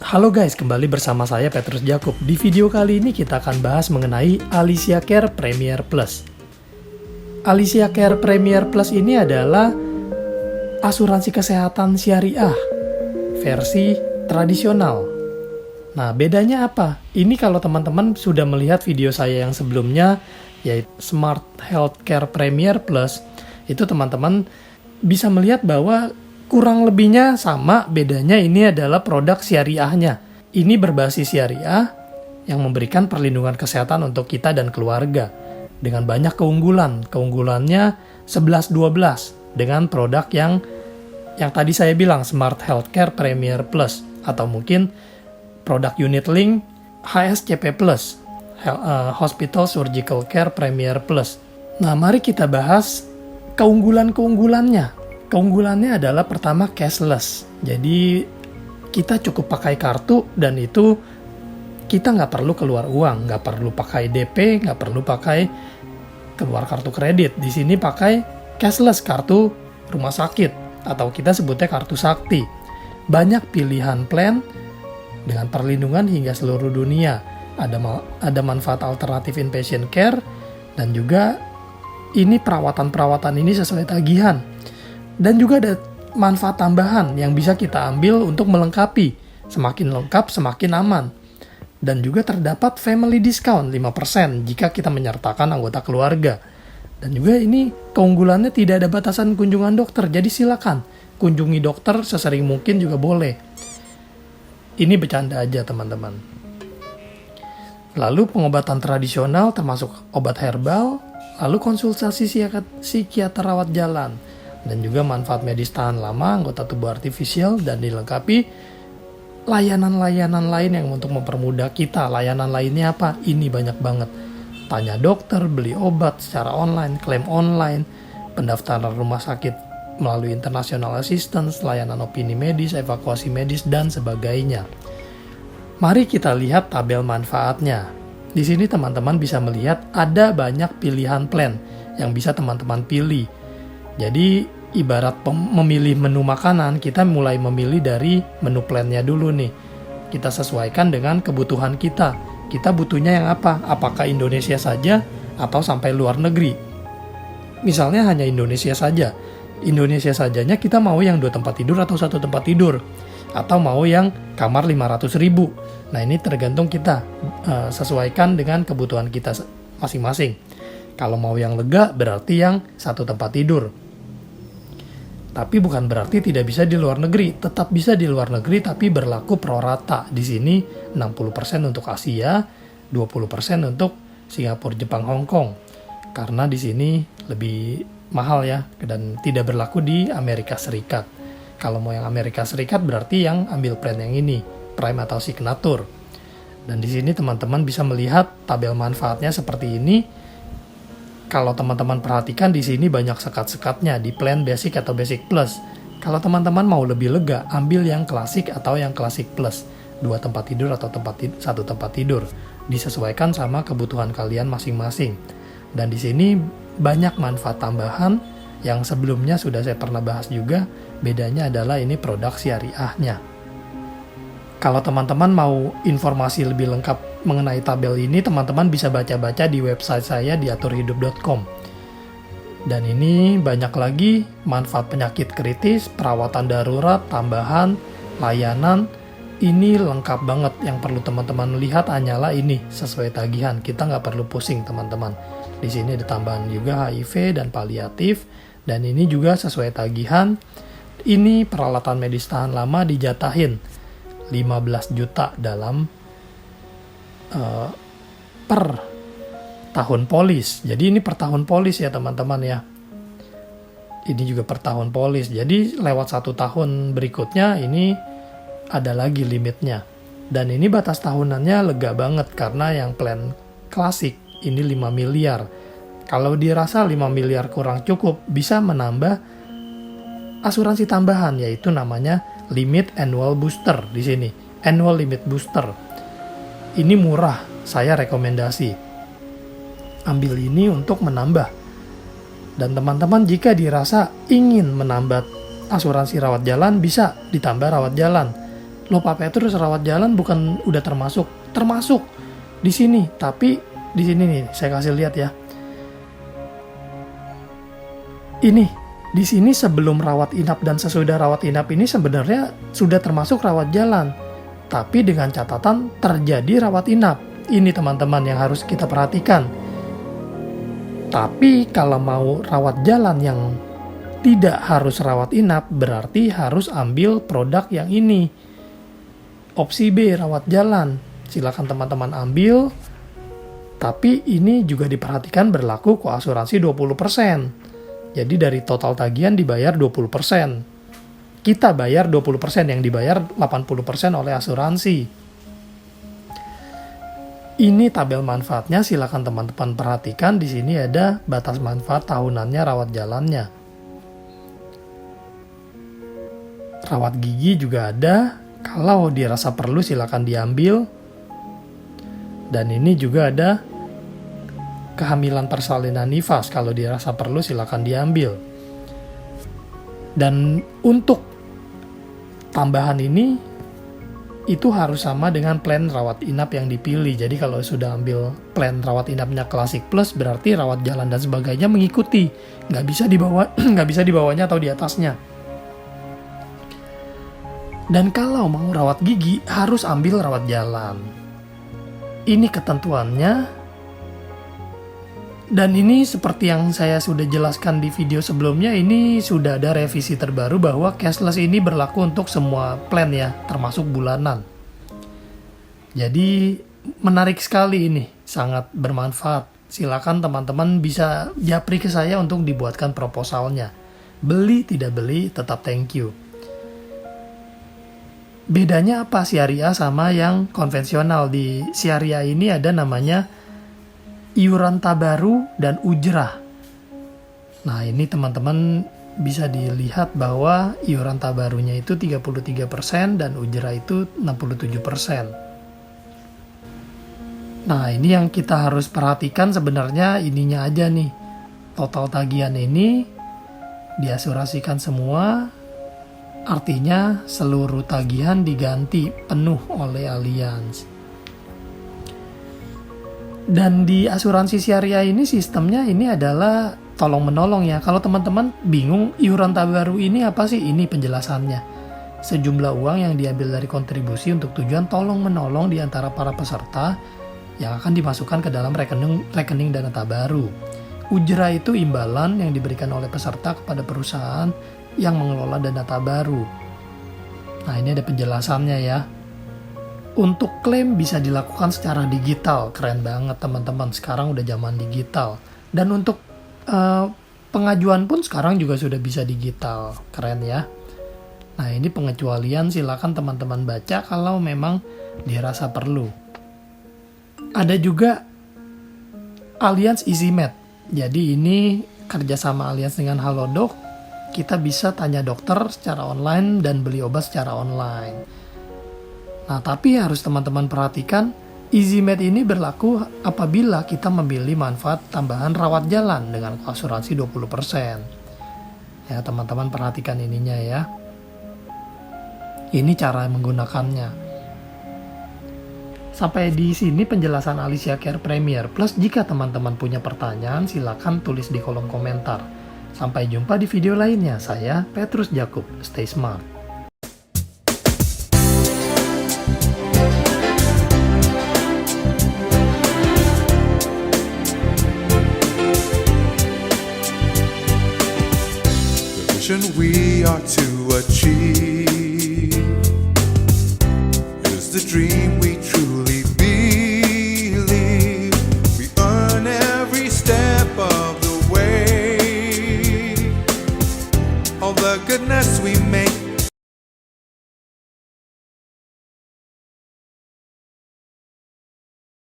Halo guys, kembali bersama saya Petrus Jakub. Di video kali ini kita akan bahas mengenai Alicia Care Premier Plus. Alicia Care Premier Plus ini adalah asuransi kesehatan syariah versi tradisional. Nah, bedanya apa? Ini kalau teman-teman sudah melihat video saya yang sebelumnya, yaitu Smart Healthcare Premier Plus, itu teman-teman bisa melihat bahwa kurang lebihnya sama, bedanya ini adalah produk syariahnya. Ini berbasis syariah yang memberikan perlindungan kesehatan untuk kita dan keluarga dengan banyak keunggulan. Keunggulannya 11-12 dengan produk yang tadi saya bilang Smart Healthcare Premier Plus atau mungkin produk Unit Link HSCP Plus, Hospital Surgical Care Premier Plus. Nah, mari kita bahas keunggulan-keunggulannya. Keunggulannya adalah pertama cashless. Jadi kita cukup pakai kartu dan itu kita nggak perlu keluar uang, nggak perlu pakai DP, nggak perlu pakai keluar kartu kredit. Di sini pakai cashless, kartu rumah sakit atau kita sebutnya kartu sakti. Banyak pilihan plan dengan perlindungan hingga seluruh dunia. Ada manfaat alternatif inpatient care dan juga ini perawatan ini sesuai tagihan. Dan juga ada manfaat tambahan yang bisa kita ambil untuk melengkapi. Semakin lengkap, semakin aman. Dan juga terdapat family discount 5% jika kita menyertakan anggota keluarga. Dan juga ini keunggulannya tidak ada batasan kunjungan dokter. Jadi silakan kunjungi dokter sesering mungkin juga boleh. Ini bercanda aja teman-teman. Lalu pengobatan tradisional termasuk obat herbal. Lalu konsultasi psikiater rawat jalan. Dan juga manfaat medis tahan lama, anggota tubuh artifisial, dan dilengkapi layanan-layanan lain yang untuk mempermudah kita. Layanan lainnya apa? Ini banyak banget. Tanya dokter, beli obat secara online, klaim online, pendaftaran rumah sakit melalui international assistance, layanan opini medis, evakuasi medis, dan sebagainya. Mari kita lihat tabel manfaatnya. Di sini teman-teman bisa melihat ada banyak pilihan plan yang bisa teman-teman pilih. Jadi ibarat memilih menu makanan, kita mulai memilih dari menu plannya dulu nih. Kita sesuaikan dengan kebutuhan kita. Kita butuhnya yang apa? Apakah Indonesia saja atau sampai luar negeri? Misalnya hanya Indonesia saja. Indonesia sajanya kita mau yang 2 tempat tidur atau 1 tempat tidur. Atau mau yang kamar 500.000. Nah ini tergantung kita. Sesuaikan dengan kebutuhan kita masing-masing. Kalau mau yang lega berarti yang 1 tempat tidur. Tapi bukan berarti tidak bisa di luar negeri, tetap bisa di luar negeri tapi berlaku pro rata. Di sini 60% untuk Asia, 20% untuk Singapura, Jepang, Hong Kong. Karena di sini lebih mahal ya dan tidak berlaku di Amerika Serikat. Kalau mau yang Amerika Serikat berarti yang ambil plan yang ini, Prime atau Signature. Dan di sini teman-teman bisa melihat tabel manfaatnya seperti ini. Kalau teman-teman perhatikan di sini banyak sekat-sekatnya di plan basic atau basic plus. Kalau teman-teman mau lebih lega, ambil yang klasik atau yang klasik plus. 2 tempat tidur atau 1 tempat tidur. Disesuaikan sama kebutuhan kalian masing-masing. Dan di sini banyak manfaat tambahan yang sebelumnya sudah saya pernah bahas juga. Bedanya adalah ini produk syariahnya. Kalau teman-teman mau informasi lebih lengkap mengenai tabel ini, teman-teman bisa baca-baca di website saya di aturhidup.com. Dan ini banyak lagi manfaat penyakit kritis, perawatan darurat, tambahan, layanan. Ini lengkap banget. Yang perlu teman-teman lihat hanyalah ini sesuai tagihan. Kita nggak perlu pusing teman-teman. Di sini ada tambahan juga HIV dan paliatif. Dan ini juga sesuai tagihan. Ini peralatan medis tahan lama dijatahin 15 juta dalam per tahun polis. Jadi ini per tahun polis ya teman-teman ya. Ini juga per tahun polis. Jadi lewat 1 tahun berikutnya ini ada lagi limitnya. Dan ini batas tahunannya lega banget karena yang plan klasik ini 5 miliar. Kalau dirasa 5 miliar kurang cukup, bisa menambah asuransi tambahan yaitu namanya limit annual booster di sini. Annual limit booster. Ini murah, saya rekomendasi. Ambil ini untuk menambah. Dan teman-teman jika dirasa ingin menambah asuransi rawat jalan, bisa ditambah rawat jalan. Loh Pak Petrus, rawat jalan bukan udah termasuk? Termasuk di sini, tapi di sini nih saya kasih lihat ya. Ini di sini sebelum rawat inap dan sesudah rawat inap ini sebenarnya sudah termasuk rawat jalan, tapi dengan catatan terjadi rawat inap. Ini teman-teman yang harus kita perhatikan. Tapi kalau mau rawat jalan yang tidak harus rawat inap, berarti harus ambil produk yang ini. Opsi B, rawat jalan. Silakan teman-teman ambil. Tapi ini juga diperhatikan berlaku koasuransi 20%. Jadi dari total tagihan dibayar 20%. Kita bayar 20%, yang dibayar 80% oleh asuransi. Ini tabel manfaatnya, silakan teman-teman perhatikan. Di sini ada batas manfaat tahunannya rawat jalannya. Rawat gigi juga ada. Kalau dirasa perlu silakan diambil. Dan ini juga ada kehamilan persalinan nifas. Kalau dirasa perlu silakan diambil. Dan untuk tambahan ini itu harus sama dengan plan rawat inap yang dipilih. Jadi kalau sudah ambil plan rawat inapnya Classic Plus, berarti rawat jalan dan sebagainya mengikuti. Nggak bisa di bawahnya atau di atasnya. Dan kalau mau rawat gigi harus ambil rawat jalan. Ini ketentuannya. Dan ini seperti yang saya sudah jelaskan di video sebelumnya, ini sudah ada revisi terbaru bahwa cashless ini berlaku untuk semua plan ya, termasuk bulanan. Jadi menarik sekali ini, sangat bermanfaat. Silakan teman-teman bisa japri ke saya untuk dibuatkan proposalnya. Beli tidak beli tetap thank you. Bedanya apa syariah sama yang konvensional? Di syariah ini ada namanya iuran tabaru dan ujrah. Nah ini teman-teman bisa dilihat bahwa iuran tabarunya itu 33% dan ujrah itu 67%. Nah ini yang kita harus perhatikan sebenarnya ininya aja nih. Total tagihan ini diasuransikan semua, artinya seluruh tagihan diganti penuh oleh Allianz. Dan di asuransi syariah ini sistemnya ini adalah tolong menolong ya. Kalau teman-teman bingung iuran tabaru ini apa sih? Ini penjelasannya. Sejumlah uang yang diambil dari kontribusi untuk tujuan tolong menolong di antara para peserta yang akan dimasukkan ke dalam rekening dana tabaru. Ujrah itu imbalan yang diberikan oleh peserta kepada perusahaan yang mengelola dana tabaru. Nah ini ada penjelasannya ya. Untuk klaim bisa dilakukan secara digital, keren banget teman-teman, sekarang udah zaman digital. Dan untuk pengajuan pun sekarang juga sudah bisa digital, keren ya. Nah ini pengecualian, silakan teman-teman baca kalau memang dirasa perlu. Ada juga Allianz EasyMed, jadi ini kerjasama Allianz dengan Halodoc, kita bisa tanya dokter secara online dan beli obat secara online. Nah, tapi harus teman-teman perhatikan, EasyMed ini berlaku apabila kita memilih manfaat tambahan rawat jalan dengan asuransi 20%. Ya, teman-teman perhatikan ininya ya. Ini cara menggunakannya. Sampai di sini penjelasan Alicia Care Premier Plus. Jika teman-teman punya pertanyaan, silakan tulis di kolom komentar. Sampai jumpa di video lainnya. Saya Petrus Jakub. Stay smart. We are to achieve is the dream we truly believe. We earn every step of the way. All the goodness we make